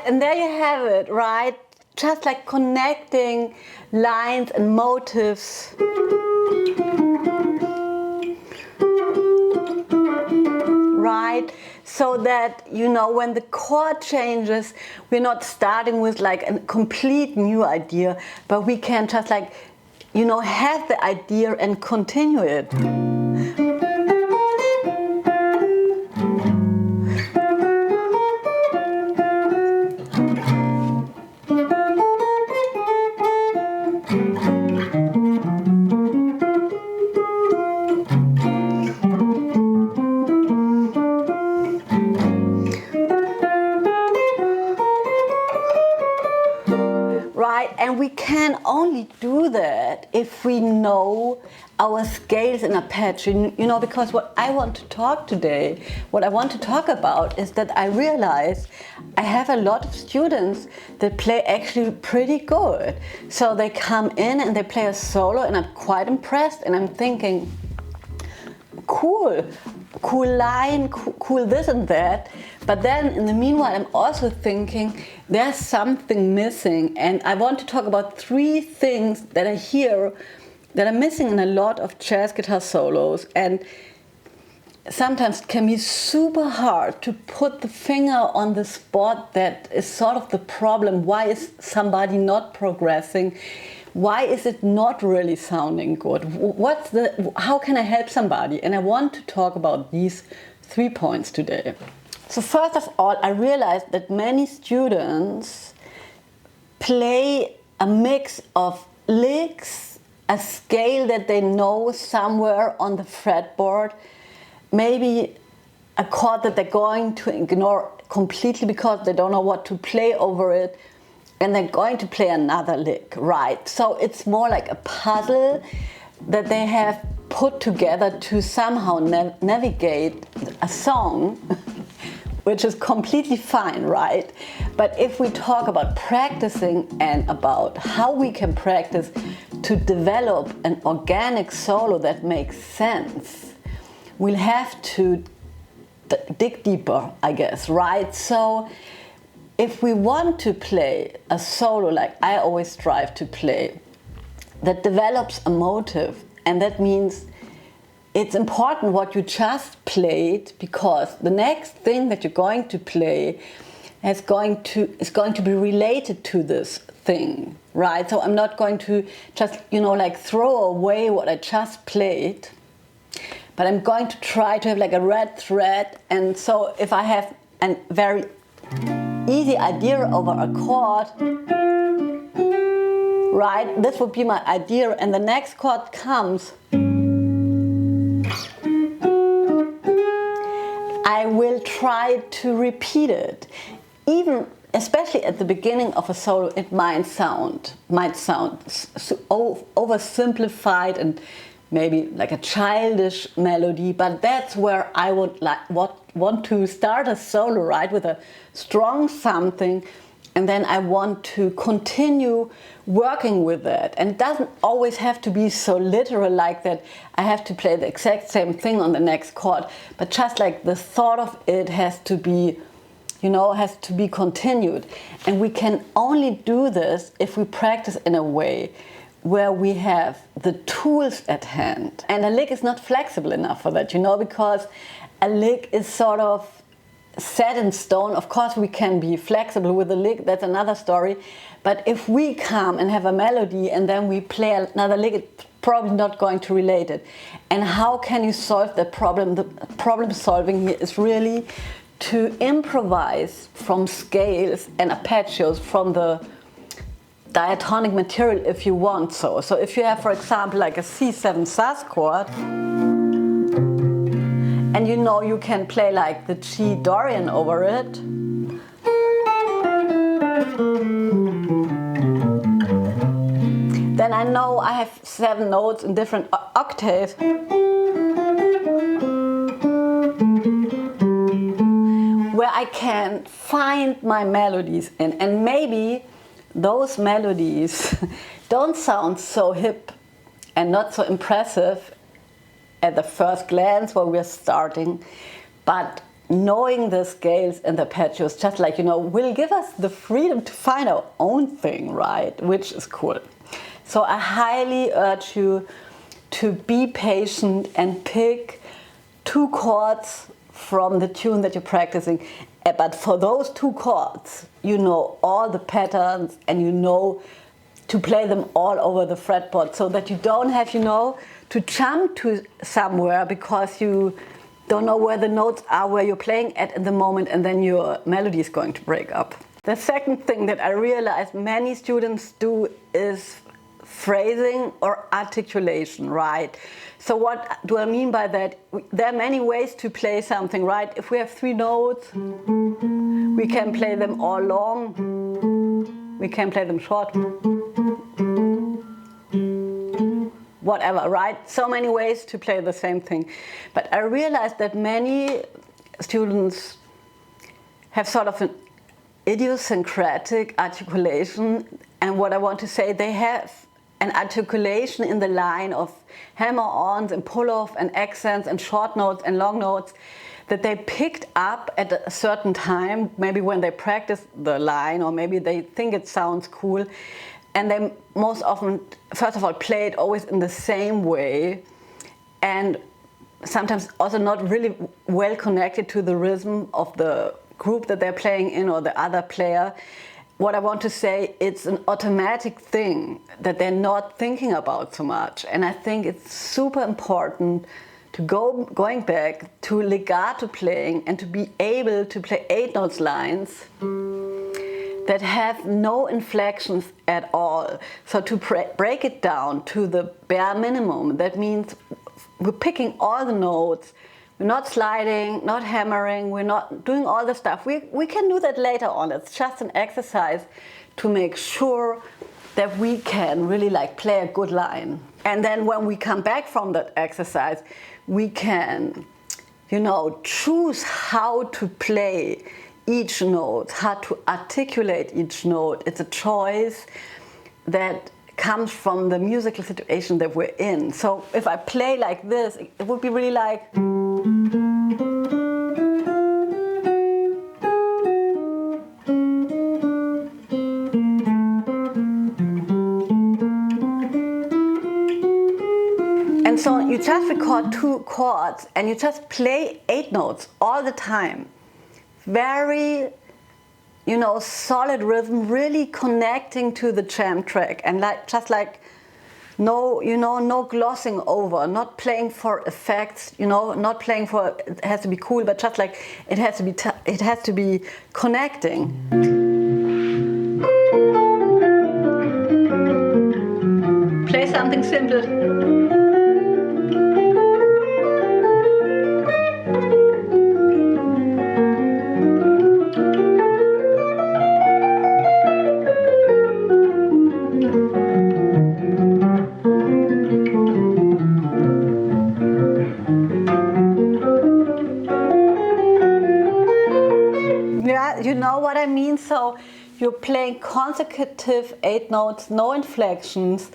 And there you have it, right? Just like connecting lines and motives. Right? So that, you know, when the chord changes, we're not starting with like a complete new idea, but we can just like, you know, have the idea and continue it. And we can only do that if we know our scales and arpeggio, you know, because what I want to talk today, what I want to talk about is that I realize I have a lot of students that play actually pretty good. So they come in and they play a solo and I'm quite impressed and I'm thinking, cool line, cool this and that. But then in the meanwhile, I'm also thinking there's something missing. And I want to talk about 3 things that I hear that are missing in a lot of jazz guitar solos. And sometimes it can be super hard to put the finger on the spot that is sort of the problem. Why is somebody not progressing? Why is it not really sounding good? How can I help somebody? And I want to talk about these 3 points today. So first of all, I realized that many students play a mix of licks, a scale that they know somewhere on the fretboard, maybe a chord that they're going to ignore completely because they don't know what to play over it, and they're going to play another lick, right? So it's more like a puzzle that they have put together to somehow navigate a song, which is completely fine, right? But if we talk about practicing and about how we can practice to develop an organic solo that makes sense, we'll have to dig deeper, I guess, right? So if we want to play a solo like I always strive to play, that develops a motive, and that means it's important what you just played, because the next thing that you're going to play is going to be related to this thing, right? So I'm not going to just, you know, like throw away what I just played, but I'm going to try to have like a red thread. And so if I have a very easy idea over a chord, right, this would be my idea, and the next chord comes, I will try to repeat it. Even, especially at the beginning of a solo, it might sound oversimplified and maybe like a childish melody, but that's where I would want to start a solo, right, with a strong something, and then I want to continue working with that. And it doesn't always have to be so literal like that I have to play the exact same thing on the next chord, but just like the thought of it has to be, you know, has to be continued. And we can only do this if we practice in a way where we have the tools at hand. And a lick is not flexible enough for that, you know, because a lick is sort of set in stone. Of course we can be flexible with a lick, that's another story. But if we come and have a melody and then we play another lick, it's probably not going to relate it. And how can you solve that problem? The problem solving here is really to improvise from scales and arpeggios from the diatonic material if you want so. So if you have, for example, like a C7 sus chord, and you know you can play like the G Dorian over it, then I know I have 7 notes in different octaves. I can find my melodies in. And maybe those melodies don't sound so hip and not so impressive at the first glance where we're starting, but knowing the scales and the arpeggios, just like, will give us the freedom to find our own thing, right? Which is cool. So I highly urge you to be patient and pick 2 chords from the tune that you're practicing. But for those 2 chords, you know all the patterns and you know to play them all over the fretboard, so that you don't have, to jump to somewhere because you don't know where the notes are, where you're playing at the moment, and then your melody is going to break up. The second thing that I realized many students do is phrasing or articulation, right? So what do I mean by that? There are many ways to play something, right? If we have 3 notes, we can play them all long, we can play them short, whatever, right? So many ways to play the same thing. But I realized that many students have sort of an idiosyncratic articulation, and what I want to say, they have an articulation in the line of hammer-ons and pull-off and accents and short notes and long notes that they picked up at a certain time, maybe when they practice the line, or maybe they think it sounds cool, and they most often, first of all, play it always in the same way, and sometimes also not really well connected to the rhythm of the group that they're playing in or the other player. What I want to say, it's an automatic thing that they're not thinking about so much. And I think it's super important to going back to legato playing and to be able to play 8 notes lines that have no inflections at all. So to break it down to the bare minimum, that means we're picking all the notes. We're not sliding, not hammering, we're not doing all the stuff. We can do that later on. It's just an exercise to make sure that we can really play a good line. And then when we come back from that exercise, we can, choose how to play each note, how to articulate each note. It's a choice that comes from the musical situation that we're in. So if I play like this, it would be really like... And so you just record 2 chords and you just play 8 notes all the time. Very, solid rhythm, really connecting to the jam track, and no glossing over, not playing for effects, not playing for it has to be cool, but just it has to be connecting. Play something simple. You know what I mean? So you're playing consecutive 8 notes, no inflections,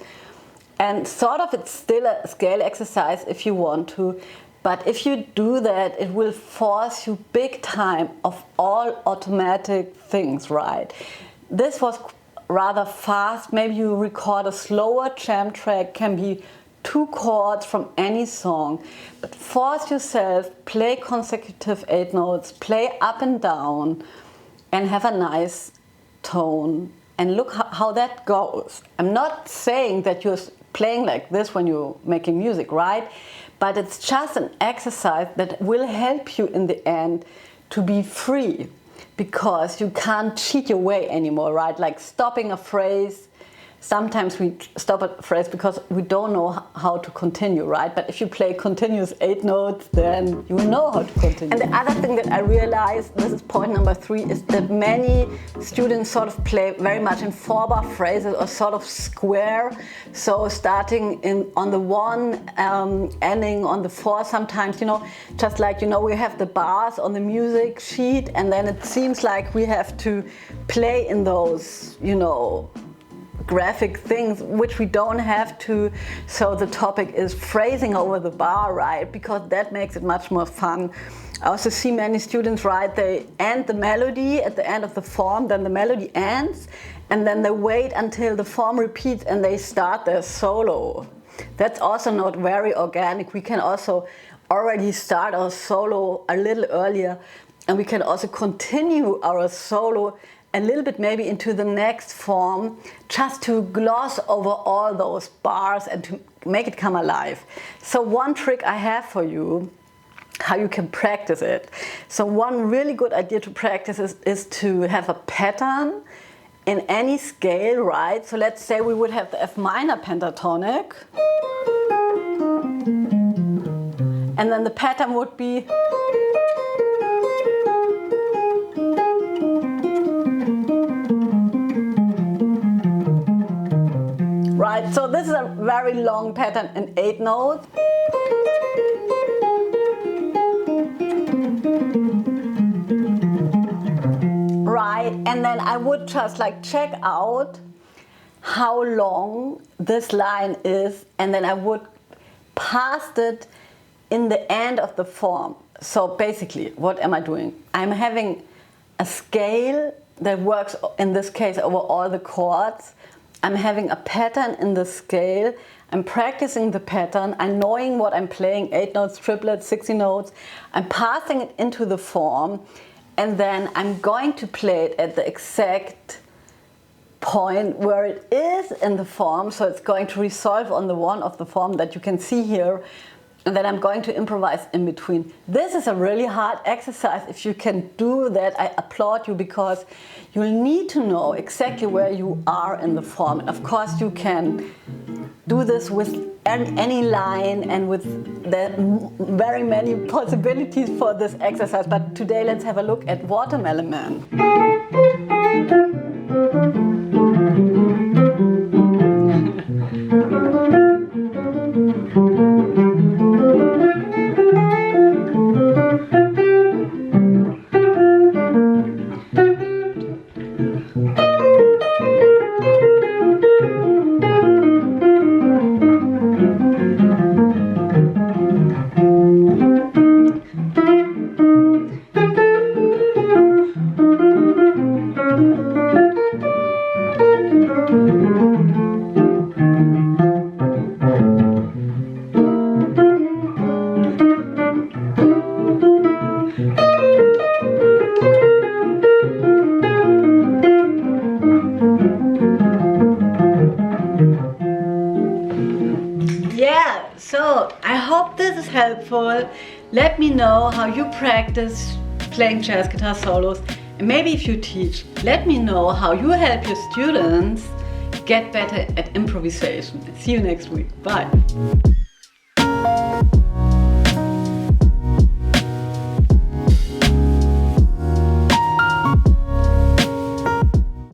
and sort of it's still a scale exercise if you want to, but if you do that, it will force you big time of all automatic things, right? This was rather fast. Maybe you record a slower jam track, can be 2 chords from any song, but force yourself, play consecutive 8 notes, play up and down, and have a nice tone, and look how that goes. I'm not saying that you're playing like this when you're making music, right? But it's just an exercise that will help you in the end to be free, because you can't cheat your way anymore, right? Like stopping a phrase, sometimes we stop at a phrase because we don't know how to continue, right? But if you play continuous 8 notes, then you will know how to continue. And the other thing that I realized, this is point number 3, is that many students sort of play very much in 4-bar phrases or sort of square. So starting on the 1, ending on the 4 sometimes, you know, just like, you know, we have the bars on the music sheet, and then it seems like we have to play in those, you know, graphic things, which we don't have to. So the topic is phrasing over the bar, right? Because that makes it much more fun. I also see many students, right, they end the melody at the end of the form, then the melody ends, and then they wait until the form repeats and they start their solo. That's also not very organic. We can also already start our solo a little earlier, and we can also continue our solo a little bit maybe into the next form, just to gloss over all those bars and to make it come alive. So one trick I have for you, how you can practice it. So one really good idea to practice is to have a pattern in any scale, right? So let's say we would have the F minor pentatonic, and then the pattern would be right, so this is a very long pattern in 8 notes. Right, and then I would just like check out how long this line is, and then I would pass it in the end of the form. So basically, what am I doing? I'm having a scale that works, in this case, over all the chords. I'm having a pattern in the scale. I'm practicing the pattern. I'm knowing what I'm playing, 8 notes, triplets, 60 notes. I'm passing it into the form, and then I'm going to play it at the exact point where it is in the form. So it's going to resolve on the 1 of the form that you can see here. And then I'm going to improvise in between. This is a really hard exercise. If you can do that, I applaud you, because you'll need to know exactly where you are in the form. And of course you can do this with any line and with the very many possibilities for this exercise. But today let's have a look at Watermelon Man. So I hope this is helpful. Let me know how you practice playing jazz guitar solos, and maybe if you teach, let me know how you help your students get better at improvisation. See you next week. Bye.